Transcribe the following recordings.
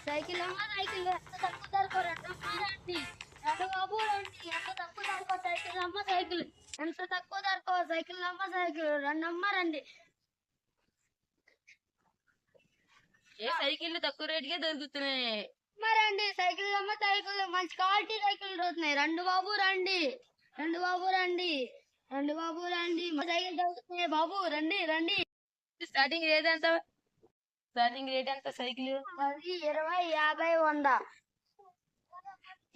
Cycle అమ్మ cycle ఎంత తక్కువ ధరకు రెండమ్మ రండి రెండు బాబు రండి ఎంత తక్కువ ధరకు సైకిల్ అమ్మ సైకిల్ ఎంత తక్కువ ధరకు సైకిల్ అమ్మ సైకిల్ రెండమ్మ రండి. ఏ సైకిల్ తక్కువ రేటుకే దొరుకుతున్నాయి మరండి సైకిల్ అమ్మ సైకిల్ మంచి క్వాలిటీ సైకిల్ దొరుకుతున్నాయి. రెండు బాబు రండి రెండు బాబు రండి రెండు బాబు రండి సైకిల్ దొరుకుతున్నాయి బాబు రండి రండి. స్టార్టింగ్ రేట్ ఎంత సైకిల్? 10, 20, 50, 100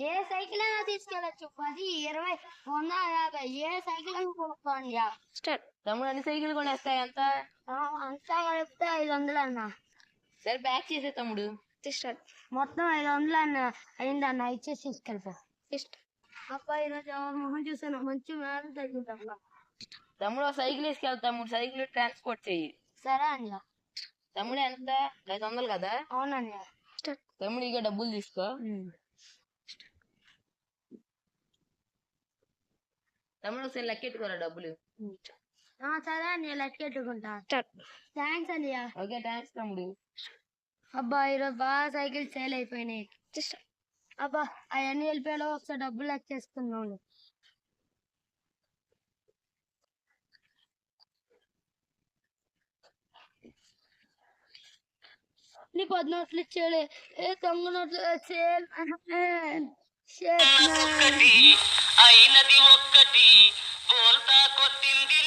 ఏ సైకిల్ అయినా తీసుకెళ్ళచ్చు. 10, 20, 100, 50 ఏ సైకిల్ అయినా కొనుక్కోండి. తమ్ముడు అన్ని సైకిల్ కొనేస్తాయి ఎంత? అంతా కలిపితే 500 అన్న. సరే ప్యాక్ చేసే తమ్ముడు. మొత్తం 500 అన్న అయిందన్న ఇచ్చేసి తీసుకెళ్ళిపో. అబ్బా ఈరోజు మొహం చూసాను మంచి మేలు తగ్గుతాం. తమ్ముడు సైకిల్ వేసుకెళ్తా తమ్ముడు, సైకిల్ ట్రాన్స్పోర్ట్ చెయ్యి. సరే అన్న. తమ్ముడు ఎంత? 500 కదా? అవునన్న. తమ్ముడు ఇక డబ్బులు తీసుకో. తమ్ముడు ఒకసారి లెక్కెట్టుకోరా డబ్బులు. సరే అన్నయ్య లెక్కెట్టుకుంటా. థ్యాంక్స్ అన్నయ్య. ఓకే థ్యాంక్స్ తమ్ముడు. అబ్బా ఈరోజు బాగా సైకిల్ సేల్ అయిపోయినాయి. అబ్బా అవన్నీ వెళ్ళిపోయాలో ఒకసారి డబ్బులు లెక్కేసుకున్నాను. నీ 10 నోట్లు ఇచ్చాడు ఏ దొంగ నోట్లు సేల్ అయినది ఒక్కటి బోల్తా కొట్టింది.